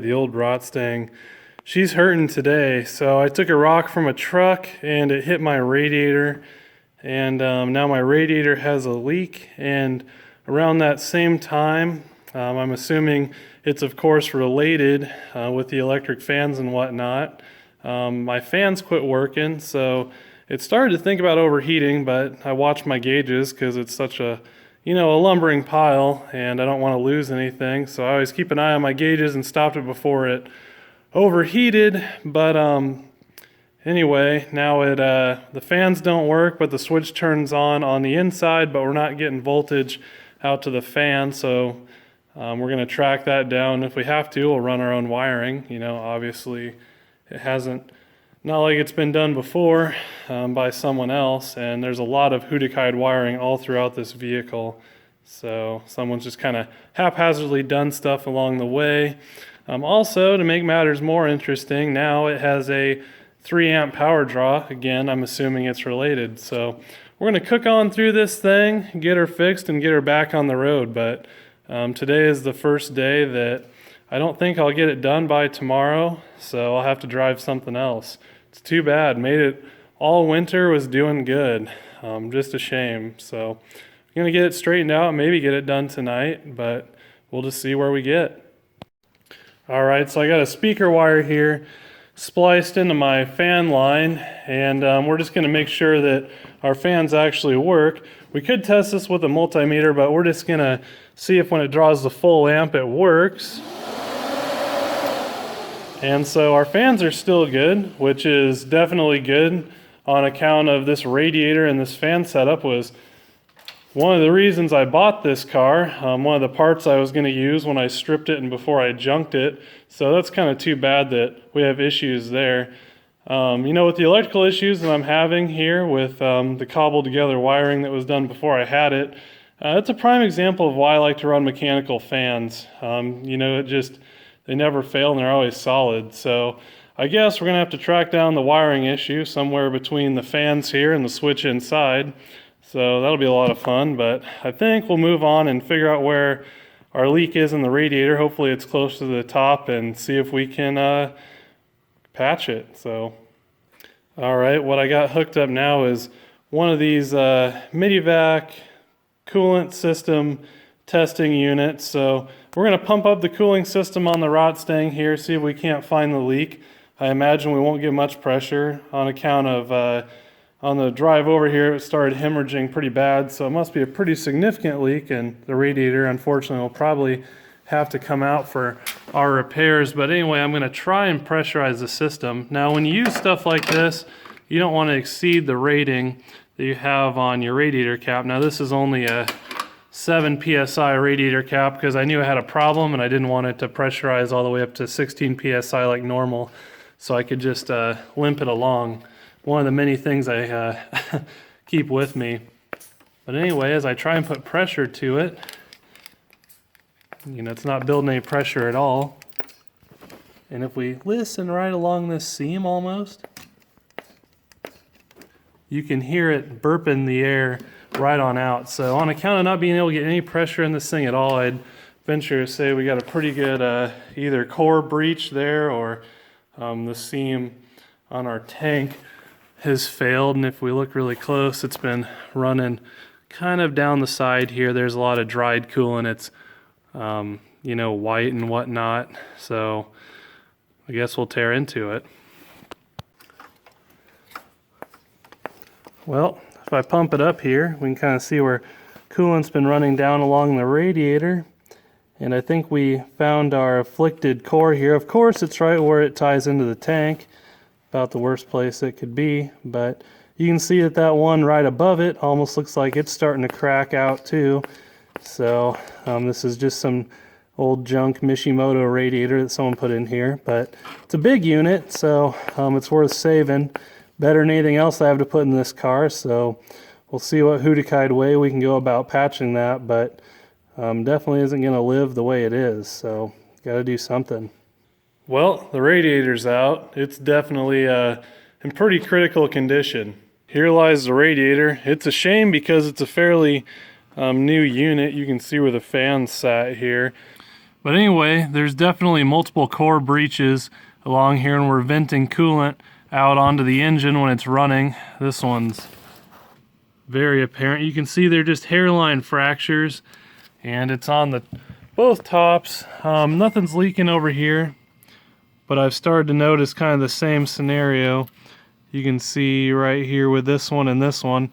right, the old Rotstang. She's hurting today. So I took a rock from a truck and it hit my radiator. And now my radiator has a leak. And around that same time, I'm assuming it's of course related with the electric fans and whatnot. My fans quit working, so it started to think about overheating, but I watched my gauges because it's such a lumbering pile and I don't want to lose anything. So I always keep an eye on my gauges and stopped it before it overheated. But anyway, now the fans don't work, but the switch turns on the inside, but we're not getting voltage out to the fan. So we're going to track that down. If we have to, we'll run our own wiring. Obviously it not like it's been done before by someone else, and there's a lot of Hudikied wiring all throughout this vehicle. So someone's just kind of haphazardly done stuff along the way. Also, to make matters more interesting, now it has a 3 amp power draw. Again, I'm assuming it's related. So we're going to cook on through this thing, get her fixed, and get her back on the road. But today is the first day that I don't think I'll get it done by tomorrow, so I'll have to drive something else. It's too bad. Made it all winter, was doing good. Just a shame. So I'm going to get it straightened out, maybe get it done tonight, but we'll just see where we get. All right, so I got a speaker wire here spliced into my fan line, and we're just going to make sure that our fans actually work. We could test this with a multimeter, but we're just going to see if when it draws the full amp it works. And so our fans are still good, which is definitely good on account of this radiator, and this fan setup was one of the reasons I bought this car. One of the parts I was going to use when I stripped it and before I junked it. So that's kind of too bad that we have issues there. With the electrical issues that I'm having here with the cobbled together wiring that was done before I had it, it's a prime example of why I like to run mechanical fans. They never fail and they're always solid. So I guess we're going to have to track down the wiring issue somewhere between the fans here and the switch inside. So that'll be a lot of fun, but I think we'll move on and figure out where our leak is in the radiator. Hopefully it's close to the top, and see if we can patch it. So, all right, what I got hooked up now is one of these midi-vac coolant system testing units. So we're going to pump up the cooling system on the Rotstang here, see if we can't find the leak. I imagine we won't get much pressure on account of on the drive over here it started hemorrhaging pretty bad, so it must be a pretty significant leak, and the radiator unfortunately will probably have to come out for our repairs. But anyway, I'm going to try and pressurize the system. Now when you use stuff like this, you don't want to exceed the rating that you have on your radiator cap. Now this is only a 7 psi radiator cap because I knew I had a problem and I didn't want it to pressurize all the way up to 16 psi like normal, so I could just limp it along. One of the many things I keep with me. But anyway, as I try and put pressure to it, it's not building any pressure at all. And if we listen right along this seam almost, you can hear it burping the air right on out. So on account of not being able to get any pressure in this thing at all, I'd venture to say we got a pretty good either core breach there, or the seam on our tank has failed. And if we look really close, it's been running kind of down the side here. There's a lot of dried coolant. It's white and whatnot. So I guess we'll tear into it. Well, if I pump it up here, we can kind of see where coolant's been running down along the radiator. And I think we found our afflicted core here. Of course, it's right where it ties into the tank. About the worst place it could be, but you can see that one right above it almost looks like it's starting to crack out too. So this is just some old junk Mishimoto radiator that someone put in here, but it's a big unit, so it's worth saving. Better than anything else I have to put in this car, so we'll see what Hudikied way we can go about patching that, but definitely isn't going to live the way it is, so got to do something. Well, the radiator's out. It's definitely in pretty critical condition. Here lies the radiator. It's a shame because it's a fairly new unit. You can see where the fans sat here. But anyway, there's definitely multiple core breaches along here, and we're venting coolant out onto the engine when it's running. This one's very apparent. You can see they're just hairline fractures, and it's on the both tops. Nothing's leaking over here, but I've started to notice kind of the same scenario. You can see right here with this one and this one.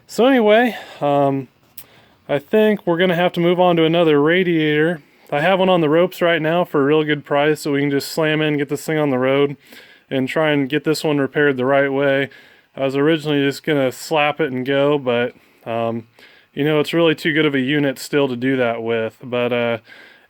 So anyway, I think we're gonna have to move on to another radiator. I have one on the ropes right now for a real good price, so we can just slam in, get this thing on the road, and try and get this one repaired the right way. I was originally just gonna slap it and go, but you know, it's really too good of a unit still to do that with. But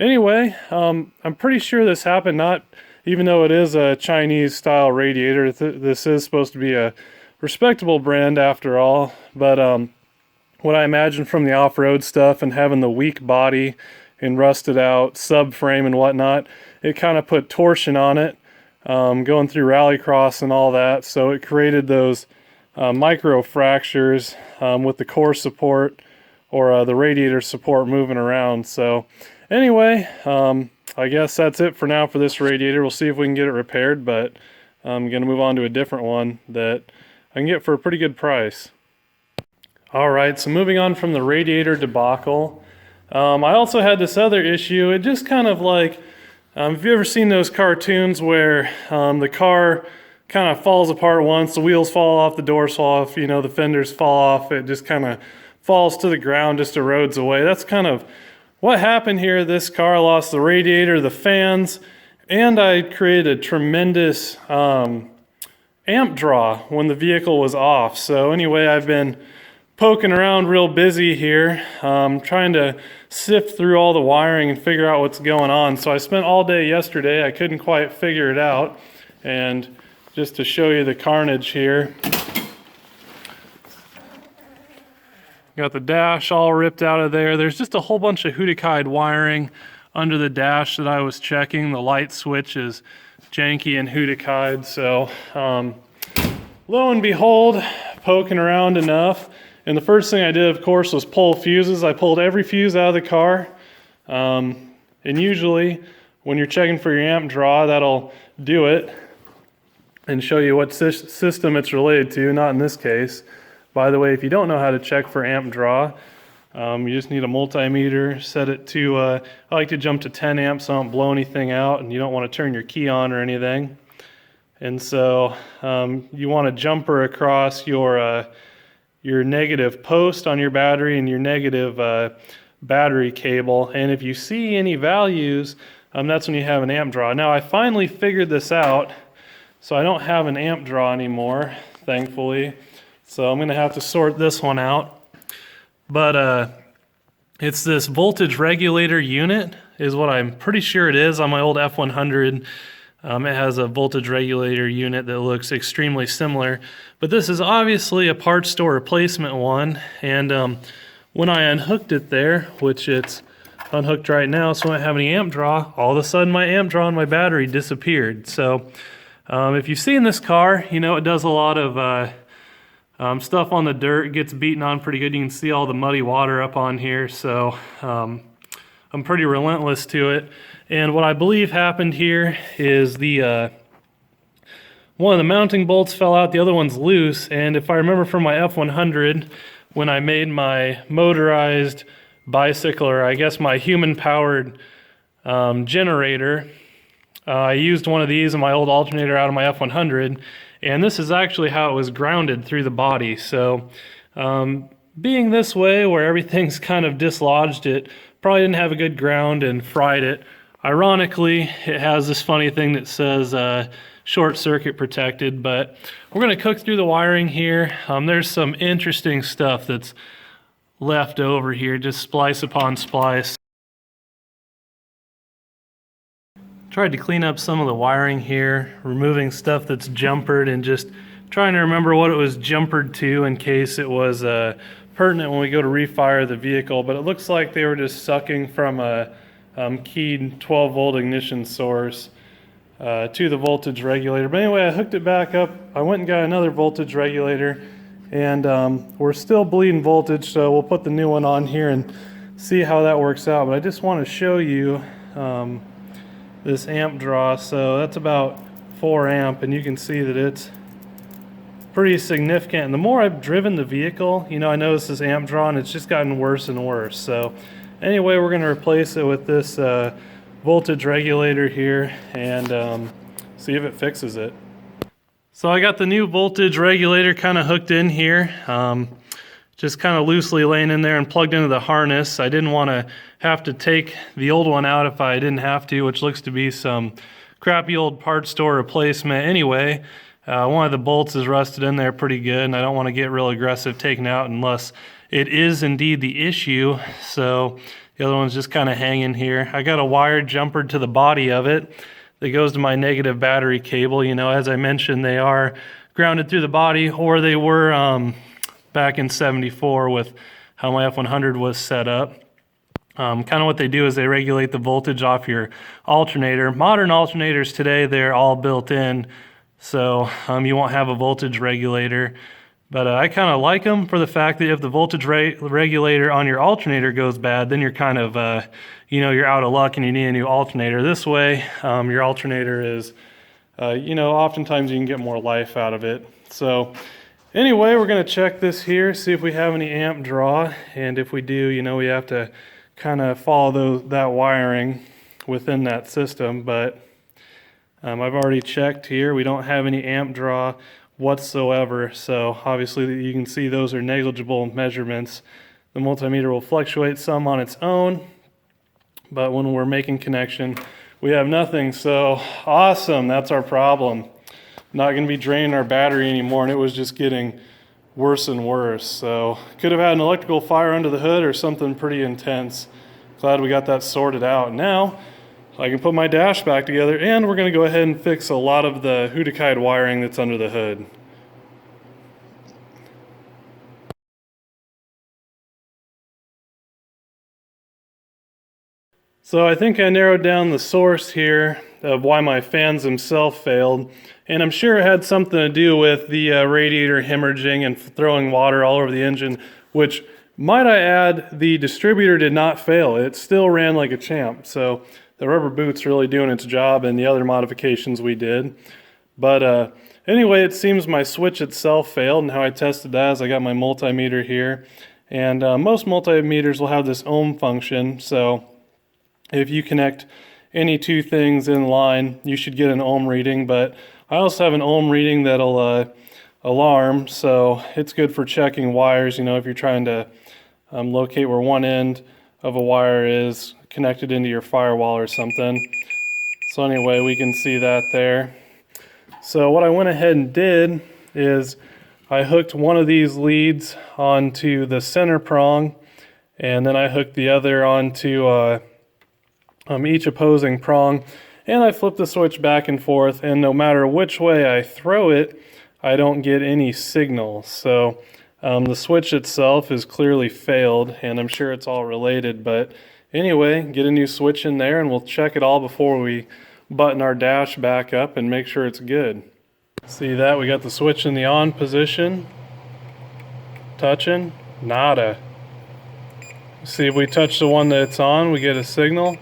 anyway, I'm pretty sure this happened, not even though it is a Chinese style radiator. This is supposed to be a respectable brand after all. But what I imagine from the off-road stuff and having the weak body and rusted out subframe and whatnot, it kind of put torsion on it, going through rallycross and all that. So it created those micro fractures with the core support or the radiator support moving around. So anyway, I guess that's it for now for this radiator. We'll see if we can get it repaired, but I'm going to move on to a different one that I can get for a pretty good price. Alright, so moving on from the radiator debacle, I also had this other issue. It just kind of like, have you ever seen those cartoons where the car kind of falls apart once, the wheels fall off, the doors fall off, you know, the fenders fall off, it just kind of falls to the ground, just erodes away. That's kind of what happened here. This car lost the radiator, the fans, and I created a tremendous amp draw when the vehicle was off. So anyway, I've been poking around real busy here, trying to sift through all the wiring and figure out what's going on. So I spent all day yesterday, I couldn't quite figure it out, and just to show you the carnage here. Got the dash all ripped out of there. There's just a whole bunch of Hudikied wiring under the dash that I was checking. The light switch is janky and Hudikied. So lo and behold, poking around enough. And the first thing I did, of course, was pull fuses. I pulled every fuse out of the car. And usually when you're checking for your amp draw, that'll do it and show you what system it's related to, not in this case. By the way, if you don't know how to check for amp draw, you just need a multimeter, set it to, I like to jump to 10 amps so I don't blow anything out, and you don't want to turn your key on or anything. And so you want a jumper across your negative post on your battery and your negative battery cable. And if you see any values, that's when you have an amp draw. Now I finally figured this out. So I don't have an amp draw anymore, thankfully. So I'm going to have to sort this one out. But it's this voltage regulator unit is what I'm pretty sure it is. On my old F100, it has a voltage regulator unit that looks extremely similar. But this is obviously a parts store replacement one. And when I unhooked it there, which it's unhooked right now, so I don't have any amp draw, all of a sudden my amp draw on my battery disappeared. So if you've seen this car, you know it does a lot of stuff on the dirt. It gets beaten on pretty good. You can see all the muddy water up on here. So I'm pretty relentless to it. And what I believe happened here is the one of the mounting bolts fell out, the other one's loose. And if I remember from my F100, when I made my motorized bicycle, or I guess my human-powered generator, I used one of these in my old alternator out of my F100, and this is actually how it was grounded through the body. So being this way, where everything's kind of dislodged, it probably didn't have a good ground and fried it. Ironically, it has this funny thing that says short circuit protected, but we're going to cook through the wiring here. There's some interesting stuff that's left over here, just splice upon splice. Tried to clean up some of the wiring here, removing stuff that's jumpered and just trying to remember what it was jumpered to in case it was pertinent when we go to refire the vehicle. But it looks like they were just sucking from a keyed 12 volt ignition source to the voltage regulator. But anyway, I hooked it back up. I went and got another voltage regulator, and we're still bleeding voltage, so we'll put the new one on here and see how that works out. But I just want to show you this amp draw. So that's about 4 amp, and you can see that it's pretty significant. And the more I've driven the vehicle, you know, I notice this amp draw, and it's just gotten worse and worse. So anyway, we're going to replace it with this voltage regulator here and see if it fixes it. So I got the new voltage regulator kind of hooked in here, just kind of loosely laying in there and plugged into the harness. I didn't want to have to take the old one out if I didn't have to, which looks to be some crappy old parts store replacement. Anyway, one of the bolts is rusted in there pretty good, and I don't want to get real aggressive taking it out unless it is indeed the issue. So the other one's just kind of hanging here. I got a wire jumpered to the body of it that goes to my negative battery cable. You know, as I mentioned, they are grounded through the body, or they were back in '74 with how my F100 was set up. Kind of what they do is they regulate the voltage off your alternator. Modern alternators today, they're all built in, so you won't have a voltage regulator. But I kind of like them for the fact that if the voltage regulator on your alternator goes bad, then you're kind of, you know, you're out of luck and you need a new alternator. This way, your alternator is, you know, oftentimes you can get more life out of it. So anyway, we're going to check this here, see if we have any amp draw. And if we do, you know, we have to kind of follow that wiring within that system. But I've already checked here. We don't have any amp draw whatsoever, so obviously you can see those are negligible measurements. The multimeter will fluctuate some on its own, but when we're making connection, we have nothing. So awesome, that's our problem. Not going to be draining our battery anymore, and it was just getting worse and worse. So could have had an electrical fire under the hood or something pretty intense. Glad we got that sorted out. Now I can put my dash back together, and we're going to go ahead and fix a lot of the Hudakite wiring that's under the hood. So I think I narrowed down the source here of why my fans themselves failed, and I'm sure it had something to do with the radiator hemorrhaging and throwing water all over the engine, which, might I add, the distributor did not fail. It still ran like a champ. So the rubber boot's really doing its job, and the other modifications we did. But anyway, it seems my switch itself failed, and how I tested that is I got my multimeter here. And most multimeters will have this ohm function, so if you connect any two things in line, you should get an ohm reading. But I also have an ohm reading that'll alarm, so it's good for checking wires, you know, if you're trying to locate where one end of a wire is connected into your firewall or something. So anyway, we can see that there. So what I went ahead and did is I hooked one of these leads onto the center prong, and then I hooked the other onto each opposing prong, and I flipped the switch back and forth, and no matter which way I throw it, I don't get any signal. So the switch itself is clearly failed, and I'm sure it's all related, but anyway, get a new switch in there and we'll check it all before we button our dash back up and make sure it's good. See that? We got the switch in the on position. Touching. Nada. See, if we touch the one that's on, we get a signal.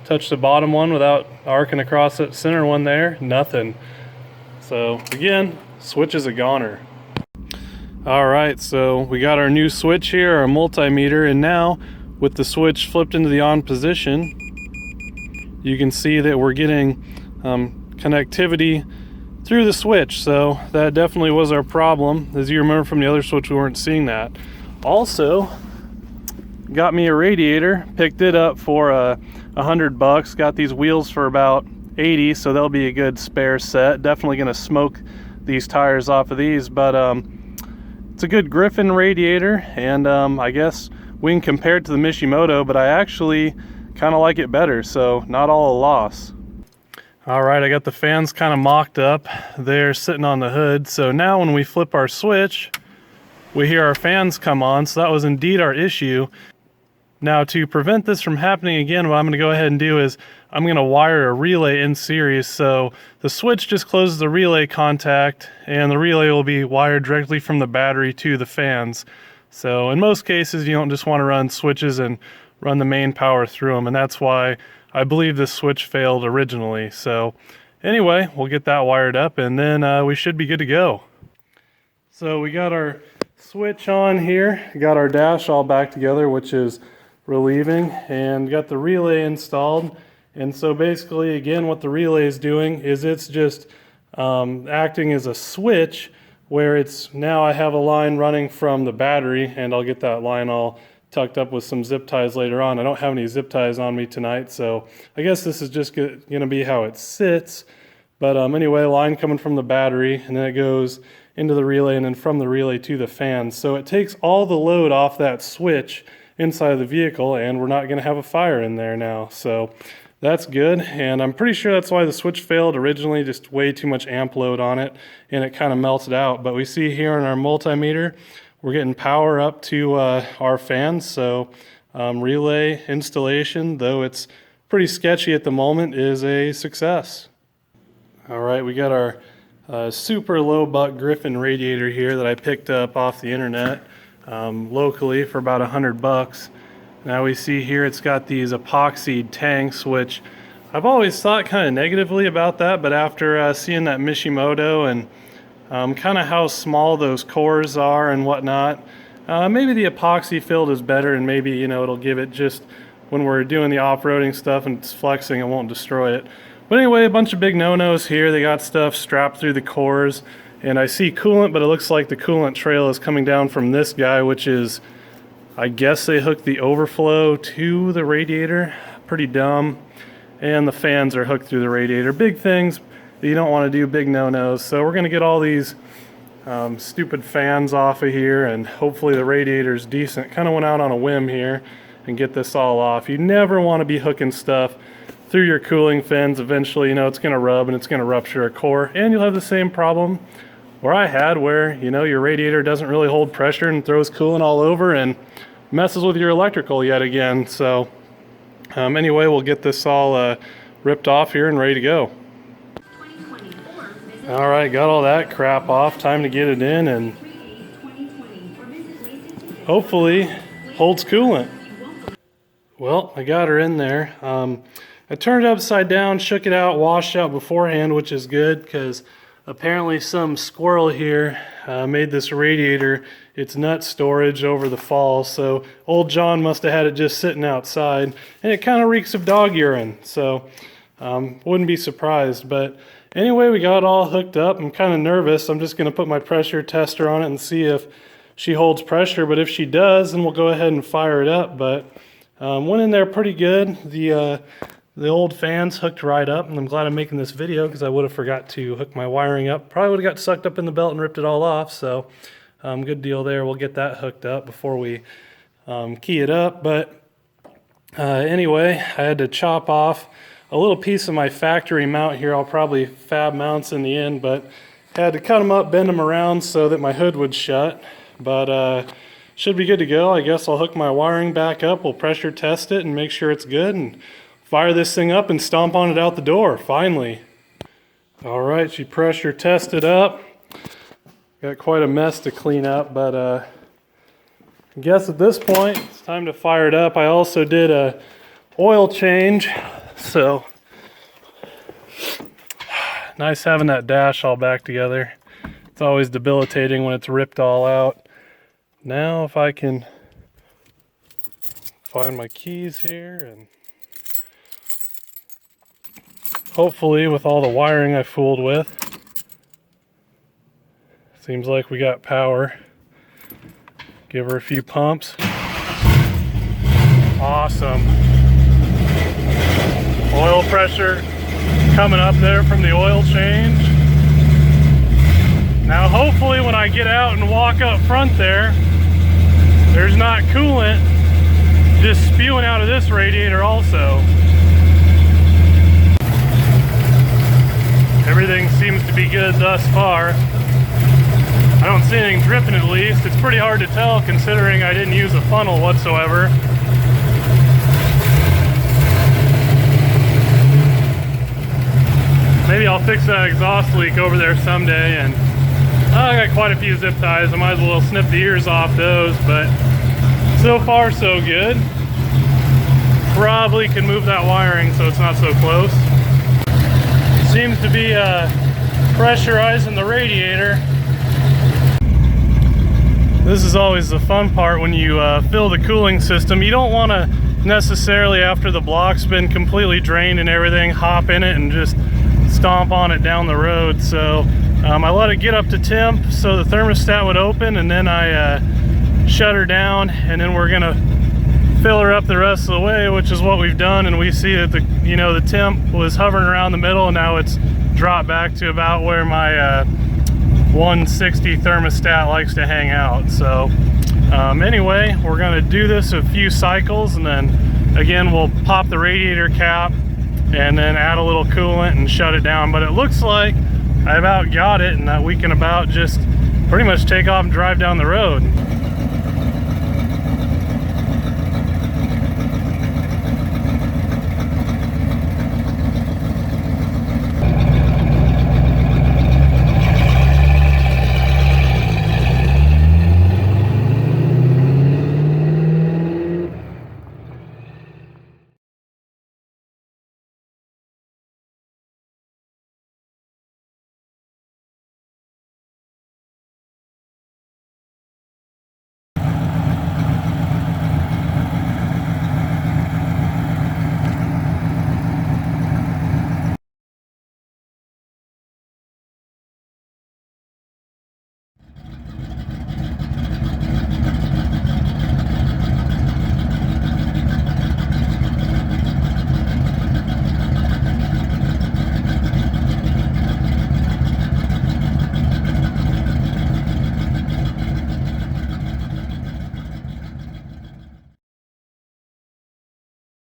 Touch the bottom one without arcing across that center one there. Nothing. So again, switch is a goner. Alright, so we got our new switch here, our multimeter, and now with the switch flipped into the on position, you can see that we're getting connectivity through the switch. So that definitely was our problem. As you remember from the other switch, we weren't seeing that. Also, got me a radiator, picked it up for $100. Got these wheels for about 80, so they'll be a good spare set. Definitely going to smoke these tires off of these, but it's a good Griffin radiator, and I guess we can compare it to the Mishimoto, but I actually kind of like it better, so not all a loss. Alright, I got the fans kind of mocked up. They're sitting on the hood, so now when we flip our switch, we hear our fans come on, so that was indeed our issue. Now, to prevent this from happening again, what I'm going to go ahead and do is I'm going to wire a relay in series. So the switch just closes the relay contact, and the relay will be wired directly from the battery to the fans. So in most cases, you don't just want to run switches and run the main power through them, and that's why I believe this switch failed originally. So anyway, we'll get that wired up and then we should be good to go. So we got our switch on here, got our dash all back together, which is relieving, and got the relay installed. And so basically, again, what the relay is doing is it's just acting as a switch where it's now I have a line running from the battery, and I'll get that line all tucked up with some zip ties later on. I don't have any zip ties on me tonight, so I guess this is just going to be how it sits. But anyway, line coming from the battery, and then it goes into the relay, and then from the relay to the fan. So it takes all the load off that switch inside of the vehicle, and we're not going to have a fire in there now. So that's good, and I'm pretty sure that's why the switch failed originally, just way too much amp load on it, and it kind of melted out. But we see here in our multimeter, we're getting power up to our fans, so relay installation, though it's pretty sketchy at the moment, is a success. All right, we got our super low buck Griffin radiator here that I picked up off the internet locally for about $100. Now we see here it's got these epoxied tanks, which I've always thought kind of negatively about that, but after seeing that Mishimoto and kind of how small those cores are and whatnot, maybe the epoxy filled is better, and maybe, you know, it'll give it just when we're doing the off-roading stuff and it's flexing, it won't destroy it. But anyway, a bunch of big no-nos here. They got stuff strapped through the cores, and I see coolant, but it looks like the coolant trail is coming down from this guy, which is, I guess they hooked the overflow to the radiator. Pretty dumb. And the fans are hooked through the radiator. Big things that you don't want to do, big no-nos. So we're going to get all these stupid fans off of here, and hopefully the radiator's decent. Kind of went out on a whim here and get this all off. You never want to be hooking stuff through your cooling fins. Eventually, you know, it's going to rub and it's going to rupture a core, and you'll have the same problem where I had, where, you know, your radiator doesn't really hold pressure and throws coolant all over and messes with your electrical yet again. So anyway, we'll get this all ripped off here and ready to go. All right, got all that crap off. Time to get it in and hopefully holds coolant. Well, I got her in there. I turned it upside down, shook it out, washed out beforehand, which is good because apparently some squirrel here made this radiator its nut storage over the fall. So old John must have had it just sitting outside, and it kind of reeks of dog urine. So wouldn't be surprised. But anyway, we got it all hooked up. I'm kind of nervous. I'm just going to put my pressure tester on it and see if she holds pressure. But if she does, then we'll go ahead and fire it up. But went in there pretty good. The old fans hooked right up, and I'm glad I'm making this video because I would have forgot to hook my wiring up. Probably would have got sucked up in the belt and ripped it all off, so good deal there. We'll get that hooked up before we key it up. But anyway, I had to chop off a little piece of my factory mount here. I'll probably fab mounts in the end, but I had to cut them up, bend them around so that my hood would shut. But should be good to go. I guess I'll hook my wiring back up. We'll pressure test it and make sure it's good, and fire this thing up and stomp on it out the door, finally. All right, she pressure tested up. Got quite a mess to clean up, but I guess at this point, it's time to fire it up. I also did a oil change, so nice having that dash all back together. It's always debilitating when it's ripped all out. Now if I can find my keys here, and hopefully with all the wiring I fooled with, seems like we got power. Give her a few pumps. Awesome. Oil pressure coming up there from the oil change. Now hopefully when I get out and walk up front there's not coolant just spewing out of this radiator also. Everything seems to be good thus far. I don't see anything dripping at least. It's pretty hard to tell considering I didn't use a funnel whatsoever. Maybe I'll fix that exhaust leak over there someday, and I got quite a few zip ties. I might as well snip the ears off those, but so far so good. probably can move that wiring so it's not so close. Seems to be pressurizing the radiator. This is always the fun part when you fill the cooling system. You don't want to necessarily, after the block's been completely drained and everything, hop in it and just stomp on it down the road. So I let it get up to temp so the thermostat would open, and then I shut her down, and then we're gonna fill her up the rest of the way, which is what we've done. And we see that the temp was hovering around the middle, and now it's dropped back to about where my 160 thermostat likes to hang out. So anyway, we're going to do this a few cycles, and then again we'll pop the radiator cap and then add a little coolant and shut it down. But it looks like I about got it, and that we can about just pretty much take off and drive down the road.